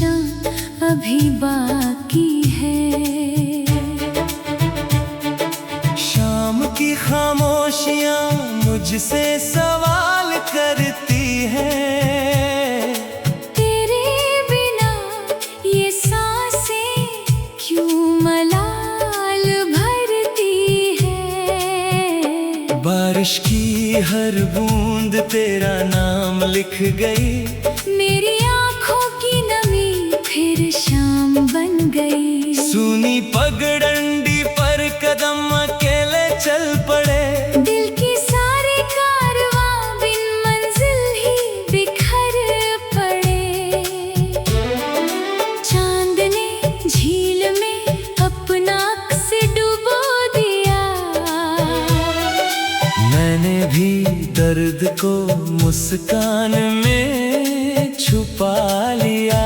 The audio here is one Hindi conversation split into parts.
खामोशियाँ अभी बाकी है। शाम की खामोशियाँ मुझसे सवाल करती हैं, तेरे बिना ये सांसें क्यों मलाल भरती है। बारिश की हर बूंद तेरा नाम लिख गई, मेरी आँखों की नमी फिर शाम बन गई। सुनी पगडंडी पर कदम अकेले चल पड़े, दिल की सारी कारवां बिन मंजिल ही बिखर पड़े। चांद ने झील में अपना अक्स डुबो दिया, मैंने भी दर्द को मुस्कान में छुपा लिया।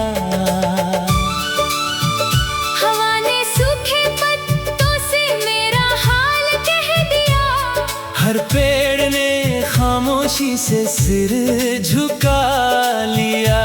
हवा ने सूखे पत्तों से मेरा हाल कह दिया, हर पेड़ ने खामोशी से सिर झुका लिया।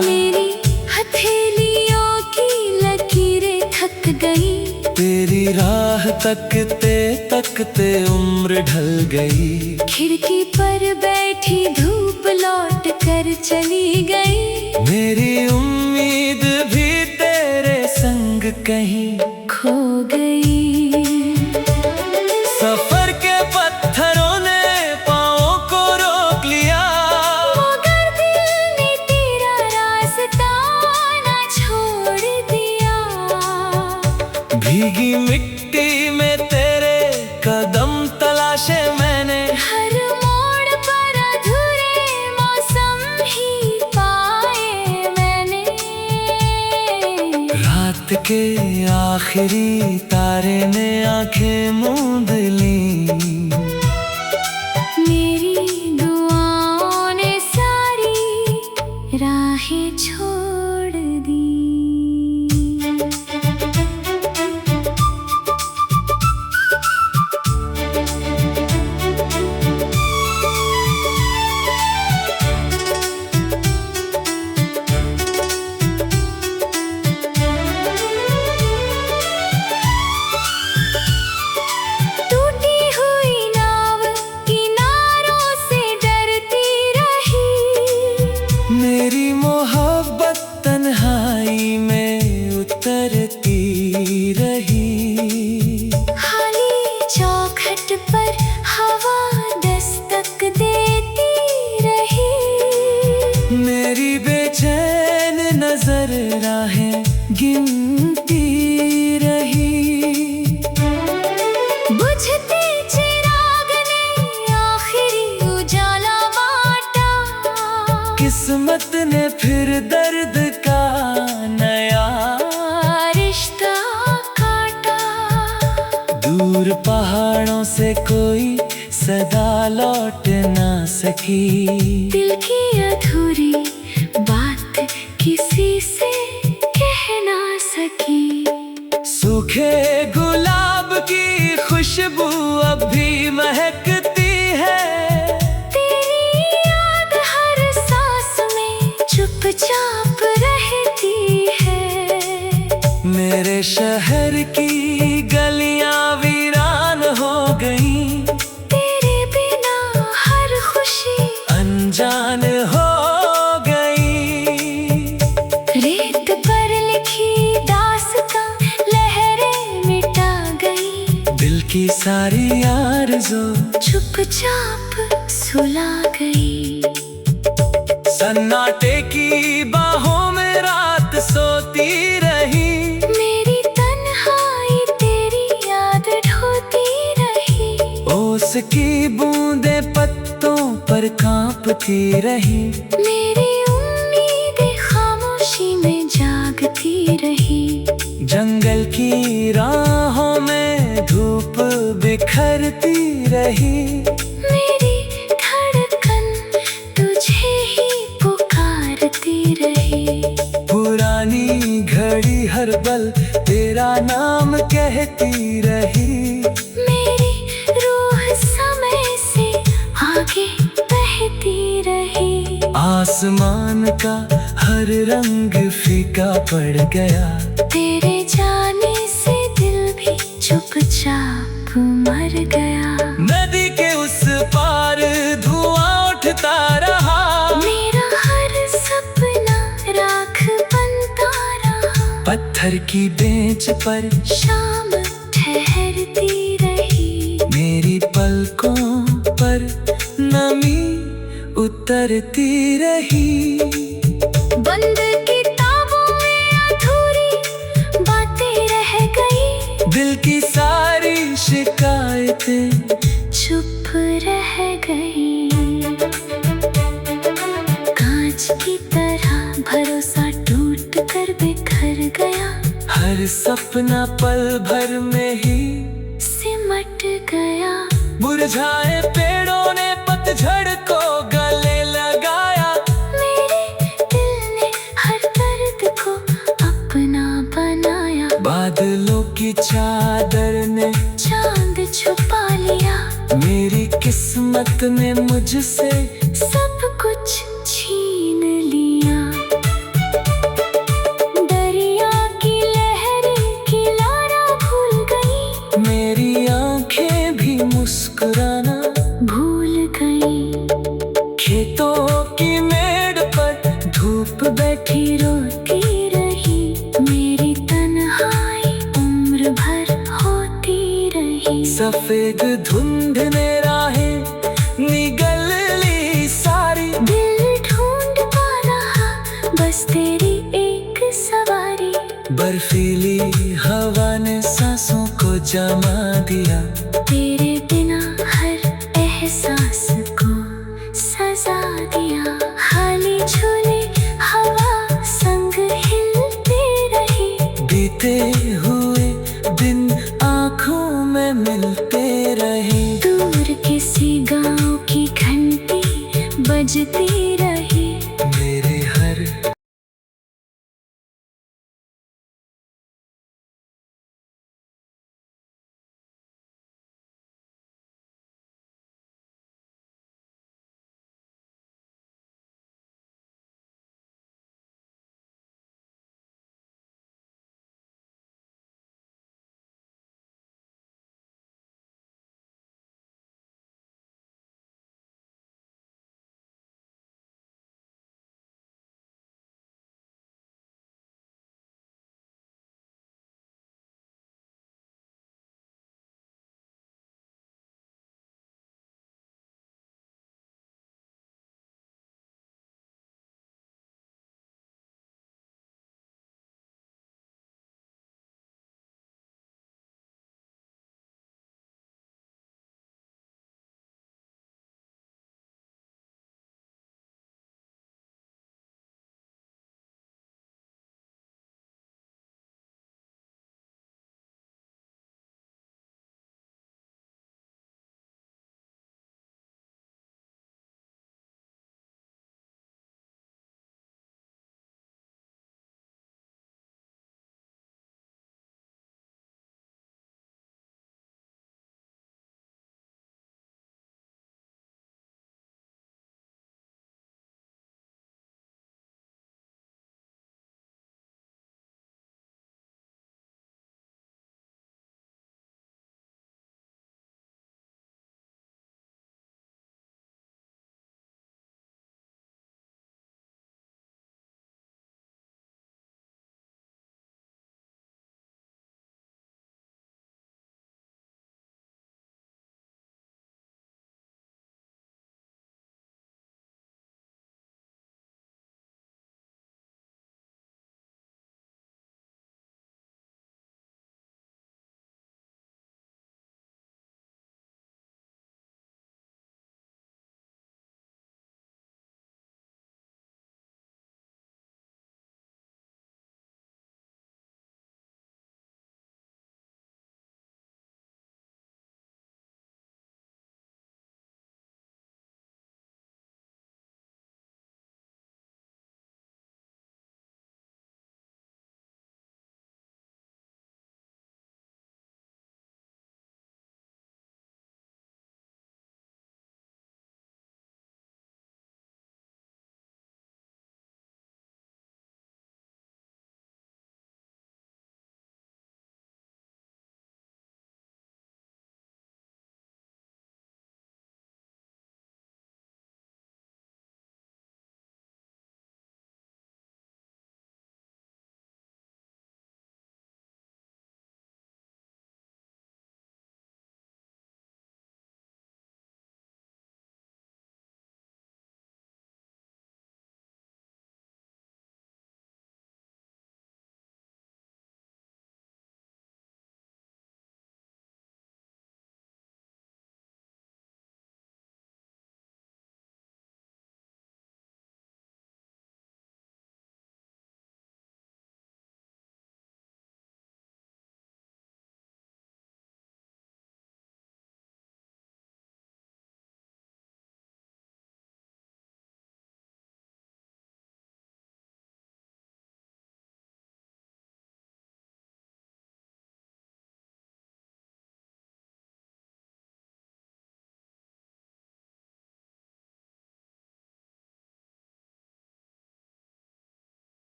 मेरी हथेलियों की लकीरें थक गई, तेरी राह तकते तकते उम्र ढल गई। खिड़की पर बैठी धूप लौट कर चली गई। मेरी उम्मीद भी तेरे संग कहीं खो गई। सफर के पत्थरों ने पाँवों को रोक लिया, मगर दिल ने तेरा रास्ता ना छोड़ दिया। भीगी मिट्टी में तेरे कदम तलाशे मैंने, हर मोड़ पर अधूरे मौसम ही पाए मैंने। रात के आखिरी तारे ने आंखें मूंद ली, मेरी दुआओं ने सारी राहें छोड़ दी। टूटी हुई नाव किनारों से डरती रही, मेरी मोहब्बत तन्हाई में उतरती रही। खाली चौखट पर हवा दस्तक देती रही, मेरी बेचैन नजर राहें गिनती रही। बुझते चिराग ने आखिरी उजाला बांटा, किस्मत ने फिर दर्द का नया रिश्ता काटा। दूर पहाड़ों से कोई सदा लौट ना सकी, दिल की अधूरी बात किसी से कह ना सकी। सूखे गुलाब की खुशबू अब भी महकती है, तेरी याद हर सांस में चुपचाप रहती है। मेरे शहर की गलियां वीरान हो गईं, तेरे बिना हर खुशी अनजान हो गई। रेत पर लिखी दास्तां लहरें मिटा गई, दिल की सारी आरज़ू चुपचाप सुला गई। सन्नाटे की बाहों में रात सोती रही, मेरी तन्हाई तेरी याद ढोती रही। ओस की बूंदें पत्तों पर कांपती रही, मेरी उम्मीदें खामोशी में जागती रही। जंगल की राहों में धूप बिखरती रही। मेरी धड़कन तुझे ही पुकारती रही, पुरानी घड़ी हर पल तेरा नाम कहती रही। मेरी रूह समय से आगे बहती रही। आसमान का हर रंग फीका पड़ गया। तेरे जाने से दिल भी चुपचाप मर गया। नदी के उस पार धुआं उठता रहा। मेरा हर सपना राख बनता रहा। पत्थर की बेंच पर शाम ठहरती रही। मेरी पलकों पर नमी उतरती रही। बंद किताबों में अधूरी बातें रह गई। दिल की सारी शिकायतें चुप रह गई। कांच की तरह भरोसा टूट कर बिखर गया। हर सपना पल भर में ही सिमट गया। मुरझाए पेड़ों ने पतझड़ को गले लगाया। मेरे दिल ने हर दर्द को अपना बनाया। बादलों की चादर ने चांद छुपा लिया। मेरी किस्मत ने मुझसे सब कुछ छीन लिया। दरिया की लहरें किनारा भूल गई। मेरी आंखें भी मुस्कुराना भूल गई। खेतों की मेड़ पर धूप बैठी रोती रही। मेरी तन्हाई उम्र भर होती रही। सफेद धुंध ने राहें निगल ली सारी। दिल ढूंढता रहा बस तेरी एक सवारी। बर्फीली हवा ने सांसों को जमा दिया। तेरे बिना हर एहसास को सजा दिया। खाली झूले हवा संग हिलते रही। बीते हुए दिन आँखों में मिलते रहे। दूर किसी गांव की घंटी बजती रही। मेरे हर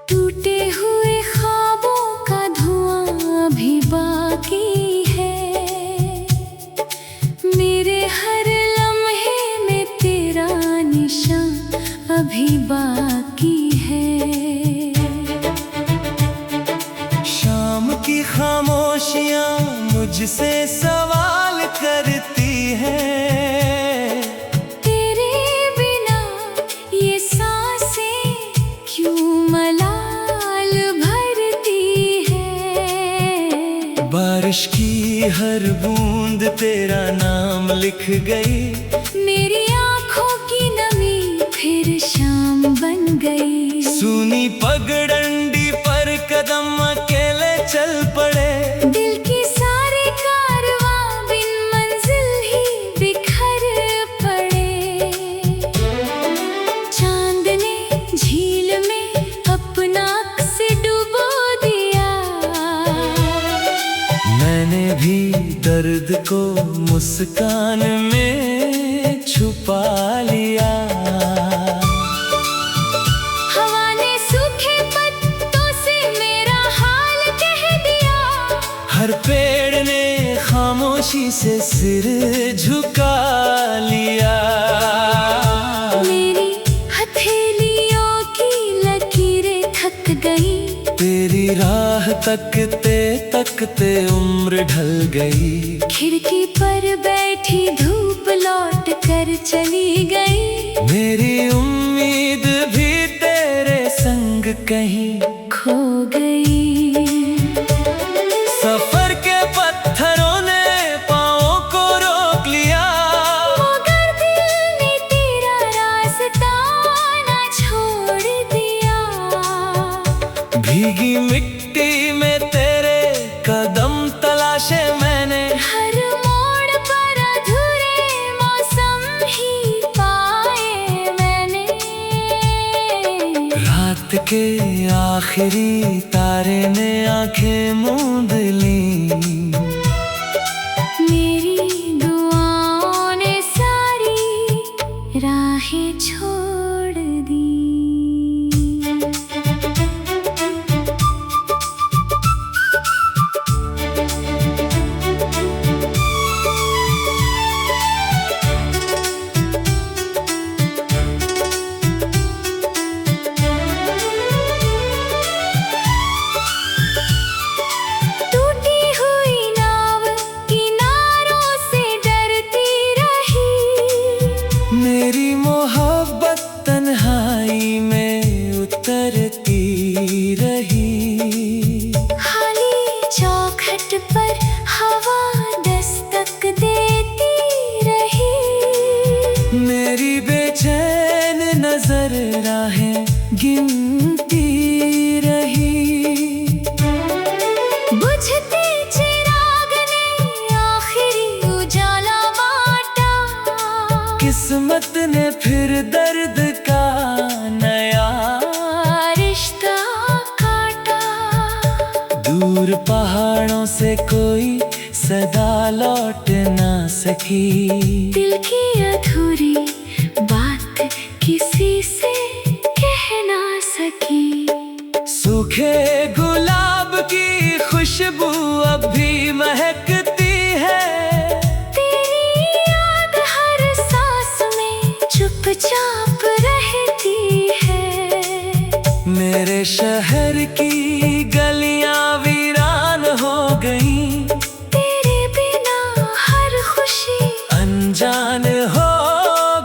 टूटे हुए ख्वाबों का धुआं अभी बाकी है, मेरे हर लम्हे में तेरा निशान अभी बाकी है। शाम की खामोशियां मुझसे सवाल करती है, तेरे बिना ये सांसें क्यों मलाल भरती है। बारिश की हर बूंद तेरा नाम लिख गई, मेरी आँखों की नमी फिर शाम बन गई। सूनी पगडंडी पर कदम अकेले चल पड़े, दिल की सारी कारवां बिन मंजिल ही बिखर पड़े। चांद ने झील में अपना अक्स डुबो दिया, मैंने भी दर्द को मुस्कान में छुपा लिया। हवा ने सूखे पत्तों से मेरा हाल कह दिया, हर पेड़ ने खामोशी से सिर झुका लिया। मेरी हथेलियों की लकीरें थक गई, तेरी राह तकते तकते उम्र ढल गई। खिड़की पर बैठी धूप लौट कर चली गई, मेरी उम्मीद भी तेरे संग कहीं खो गई। सफर के पत्थरों ने पाँवों को रोक लिया, मगर दिल ने तेरा रास्ता ना छोड़ दिया। भीगी मिट्टी में तेरे कदम तलाशे मैंने, हर मोड़ पर अधूरे मौसम ही पाए मैंने। रात के आखिरी तारे ने आंखें मूंद ली, मेरी दुआओं ने सारी राहें छोड़ दी। टूटी हुई नाव किनारों से डरती रही, मेरी मोहब्बत तन्हाई में उतरती रही। खाली चौखट पर हवा दस्तक देती रही, मेरी बेचैन नजर राहें गिनती रही। बुझते चिराग ने आखिरी उजाला बांटा, किस्मत ने फिर दर्द का नया रिश्ता काटा। दूर पहाड़ों से कोई सदा लौट ना सकी, दिल की अधूरी बात किसी से कह ना सकी। सूखे गुलाब की खुशबू अब भी महकती है, तेरी याद हर सांस में चुपचाप रहती है। मेरे शहर की गलियां वीरान हो गईं, तेरे बिना हर खुशी अनजान हो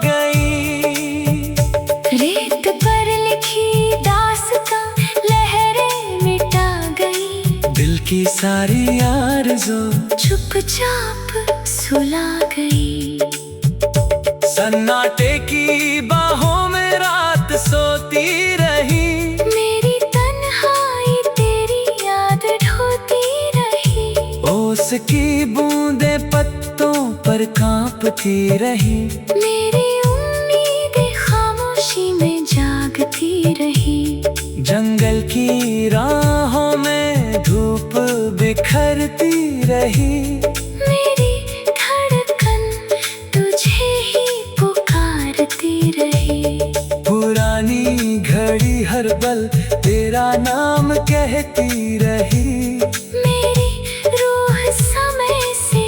गई। रेत पर लिखी दास्तां लहरें मिटा गई, दिल की सारी आरज़ू चुपचाप सुला गई। सन्नाटे की बाहों में रात सोती रही। मेरी तन्हाई तेरी याद ढोती रही। ओस की बूंदें पत्तों पर कांपती रही। मेरी उम्मीदें खामोशी में जागती रही। जंगल की राहों में धूप बिखरती रही। मेरी धड़कन तुझे ही पुकारती रही। पुरानी घड़ी हर पल तेरा नाम कहती रही। मेरी रूह समय से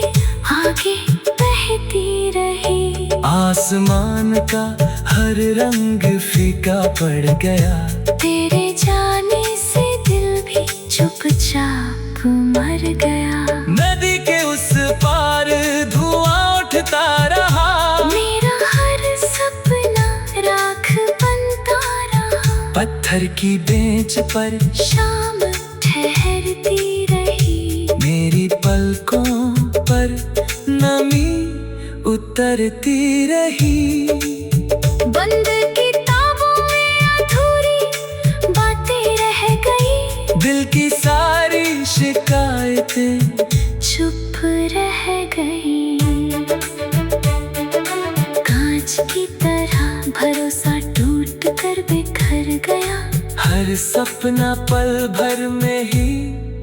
आगे बहती रही। आसमान का हर रंग फीका पड़ गया। तेरे जाने से दिल भी चुपचाप मर गया। नदी के उस पार धुआं उठता रहा। मेरा हर सपना राख बनता रहा। पत्थर की बेंच पर शाम ठहरती रही। मेरी पलकों पर नमी उतरती रही। बंद किताबों में अधूरी बातें रह गई। दिल की सारी शिकायतें चुप रह गई। कांच की तरह भरोसा टूट कर बिखर गया। हर सपना पल भर में ही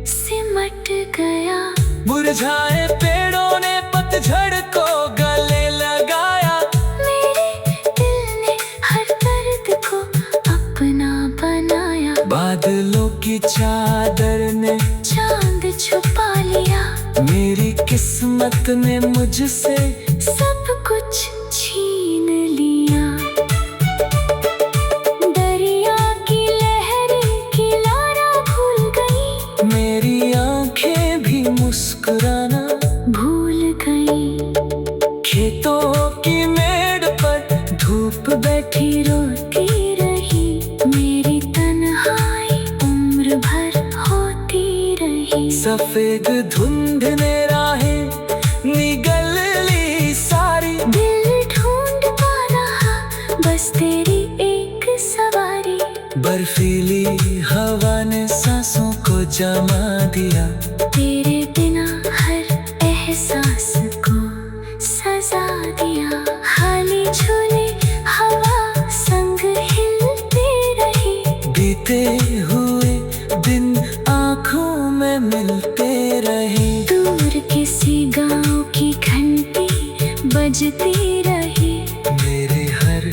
सिमट गया। मुरझाए पेड़ों ने पतझड़ को गले लगाया। मेरे दिल ने हर दर्द को अपना बनाया। बादलों की चादर ने चांद छुपा लिया। मेरी किस्मत ने मुझसे सब कुछ छीन लिया। दरिया की लहरें किनारा भूल गई। मेरी आंखें भी मुस्कुराना भूल गई। खेतों की मेड़ पर धूप बैठी रोती रही। मेरी तन्हाई उम्र भर होती रही। सफेद धुंध ने राहें निगल ली सारी। दिल ढूंढता रहा बस तेरी एक सवारी। बर्फीली हवा ने सांसों को जमा दिया। तेरे बिना हर एहसास को सजा दिया। खाली झूले हवा संग हिलते रही। बीते हुए दिन आँखों में मिलते रहे। दूर किसी गांव की घंटी बजती रही। मेरे हर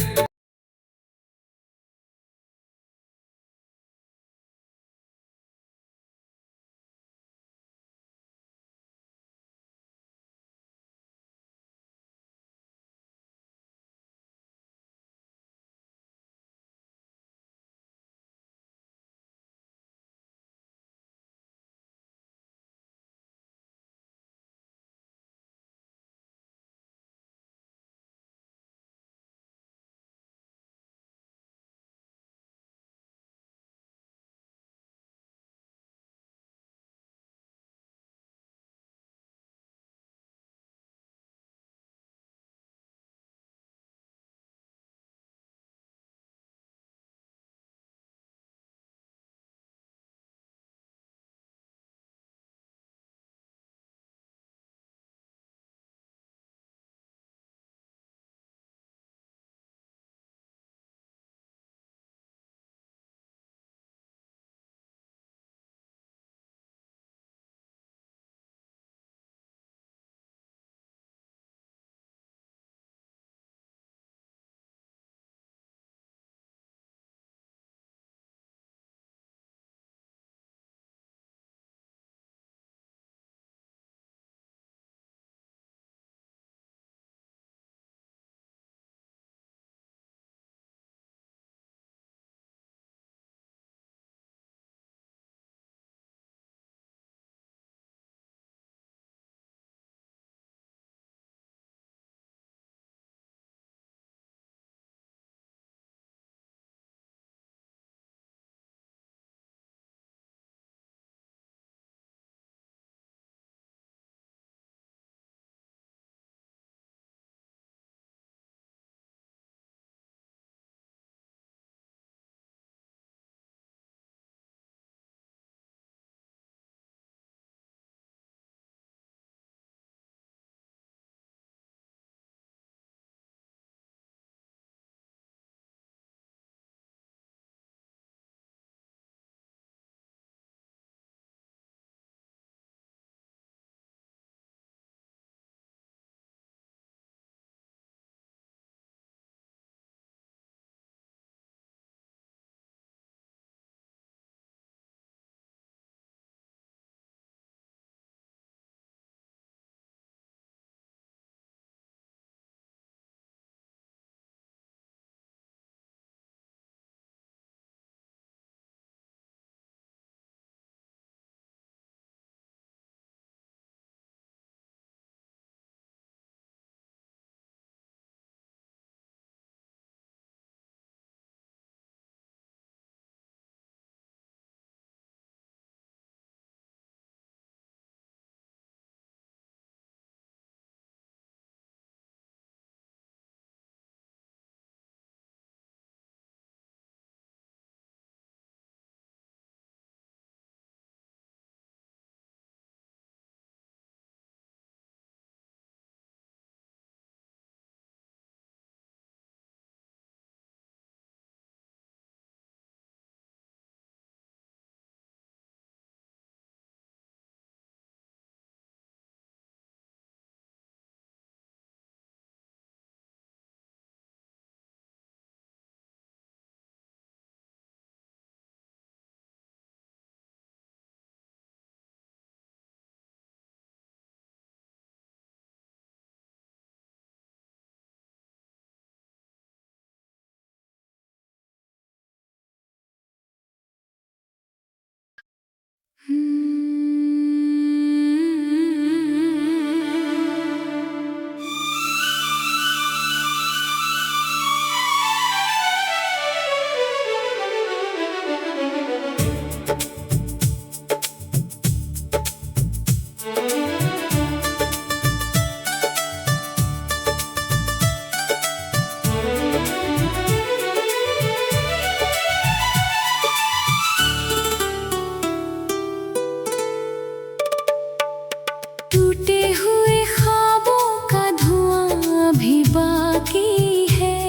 टूटे हुए ख्वाबों का धुआं अभी बाकी है,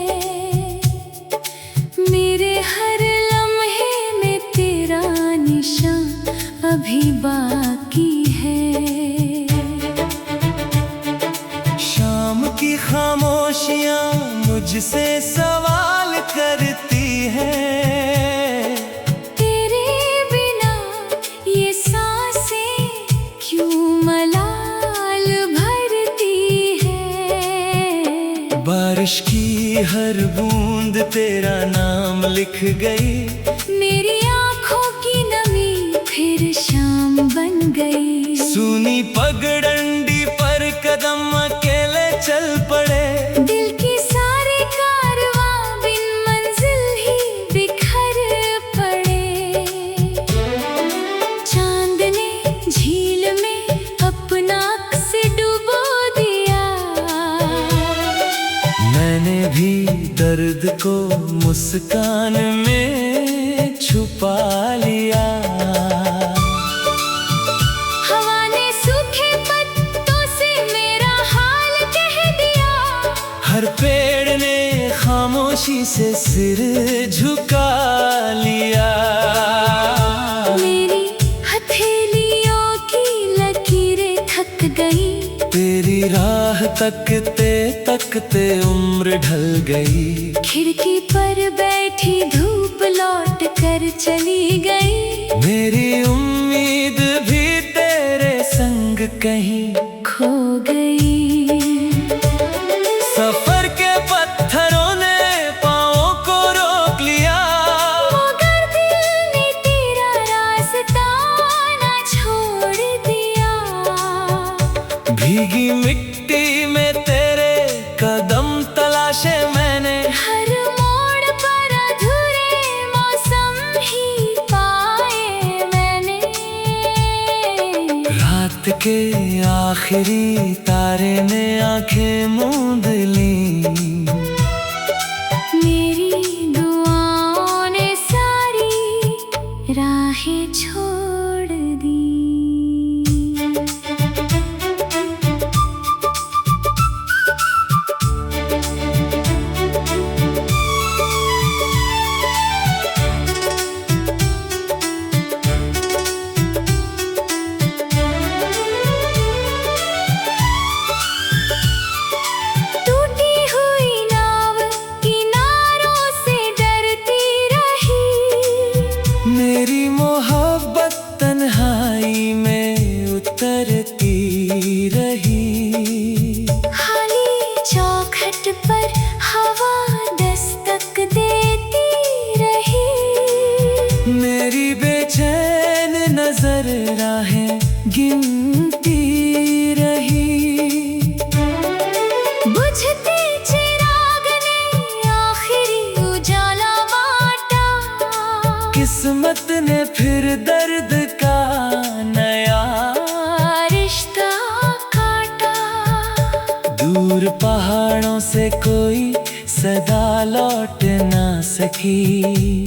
मेरे हर लम्हे में तेरा निशान अभी बाकी है। शाम की खामोशियां मुझसे सवाल करती है, तेरे बिना ये सांसें क्यों मलाल भरती है। बारिश की हर बूंद तेरा नाम लिख गई, मेरी आँखों की नमी फिर शाम बन गई। सूनी पगडंडी पर कदम अकेले चल पड़े, दिल की सारी कारवां बिन मंजिल ही बिखर पड़े। चांद ने झील में अपना अक्स डुबो दिया, मैंने भी दर्द को मुस्कान में छुपा लिया। हवा ने सूखे पत्तों से मेरा हाल कह दिया, हर पेड़ ने खामोशी से सिर झुका लिया। मेरी हथेलियों की लकीरें थक गई, तेरी राह तकते तकते उम्र ढल गई। खिड़की पर बैठी धूप लौट कर चली गई, मेरी उम्मीद भी तेरे संग कहीं खो गई। सफर के पत्थरों ने पाँवों को रोक लिया, मगर दिल ने तेरा रास्ता ना छोड़ दिया। भीगी मिट्टी में तेरे कदम तलाशे मैंने, हर मोड़ पर अधूरे मौसम ही पाए मैंने। रात के आखिरी तारे ने आंखें मूंद ली, मेरी दुआओं ने सारी राहें छोड़ दी। टूटी हुई नाव किनारों से डरती रही, मेरी मोहब्बत तन्हाई में उतरती रही। खाली चौखट पर हवा दस्तक देती रही, मेरी बेचैन नजर राहें गिनती रही। बुझते चिराग ने आखिरी उजाला बांटा, किस्मत ने फिर दर्द का नया रिश्ता काटा। दूर पहाड़ों से कोई सदा लौट ना सकी,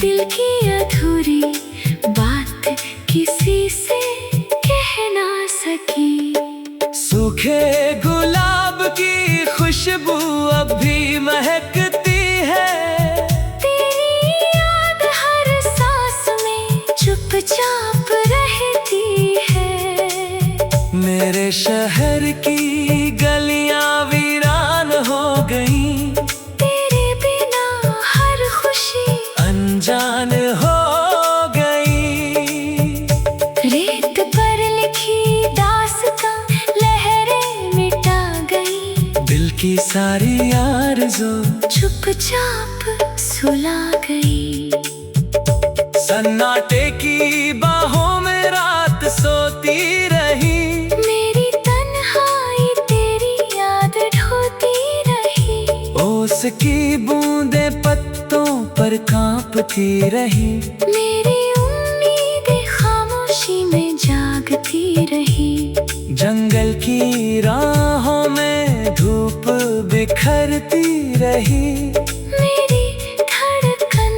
दिल की अधूरी बात किसी से कह ना सकी। सूखे गुलाब की खुशबू अब भी महकती है, तेरी याद हर सांस में चुपचाप रहती है। मेरे शहर की गलियां वीरान हो गईं, तेरे बिना हर खुशी अनजान हो गई। रेत पर लिखी दास्तां लहरें मिटा गई, दिल की सारी आरज़ू चुपचाप सुला गई। सन्नाटे की बाहों में रात सोती रही। मेरी तन्हाई तेरी याद ढोती रही। ओस की बूंदें पत्तों पर कांपती रही। मेरी उम्मीदें खामोशी में जागती रही। जंगल की राहों में धूप बिखरती रही। मेरी धड़कन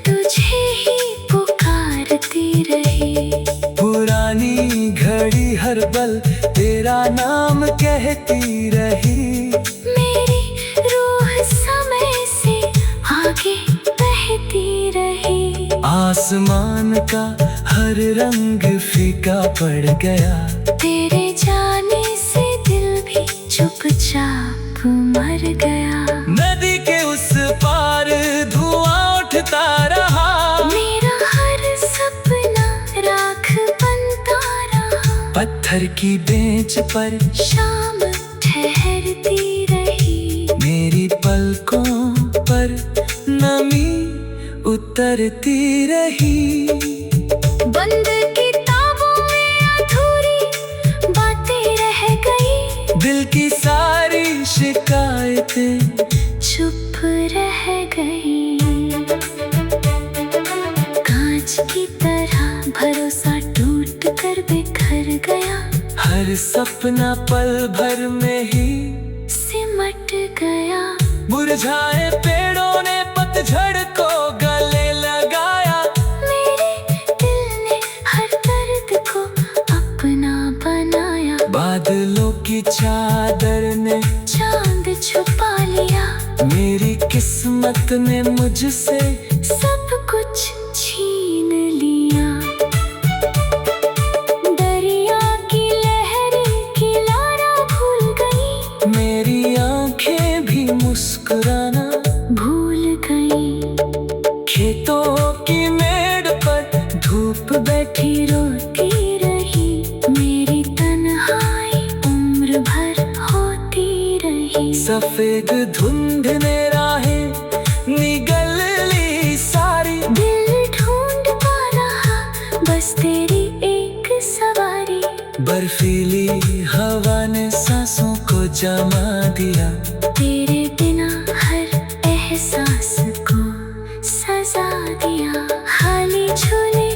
तुझे ही पुकारती रही। पुरानी घड़ी हर पल तेरा नाम कहती रही। मेरी रूह समय से आगे बहती रही। आसमान का हर रंग फीका पड़ गया। तेरे जाने से दिल भी चुपचाप मर गया। नदी के उस पार धुआं उठता रहा। मेरा हर सपना राख बनता रहा। पत्थर की बेंच पर शाम ठहरती रही। मेरी पलकों पर नमी उतरती रही। बंद किताबों में अधूरी बातें रह गई। दिल की सारी शिकायतें चुप रह गई। कांच की तरह भरोसा टूट कर बिखर गया। हर सपना पल भर में ही सिमट गया। मुरझाए पेड़ों ने पतझड़ को गले लगाया। मेरे दिल ने हर दर्द को अपना बनाया। बादलों की चादर ने चांद छुपा लिया। मेरी किस्मत ने मुझसे सब कुछ छीन लिया। दरिया की लहरें किनारा भूल गई। मेरी आंखें भी मुस्कुराना भूल गई। खेतों की मेड़ पर धूप बैठी रोती रही। मेरी तन्हाई उम्र भर होती रही। सफेद धुंध ने राहें निगल ली सारी। दिल ढूंढता रहा बस तेरी एक सवारी। बर्फीली हवा ने सांसों को जमा दिया। तेरे बिना हर एहसास को सजा दिया। खाली झूले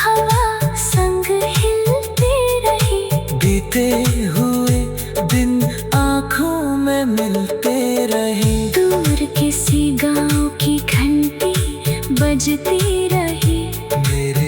हवा संग हिलते रही। बीते हुए दिन आँखों में मिलते रहे। दूर किसी गांव की घंटी बजती रही। मेरे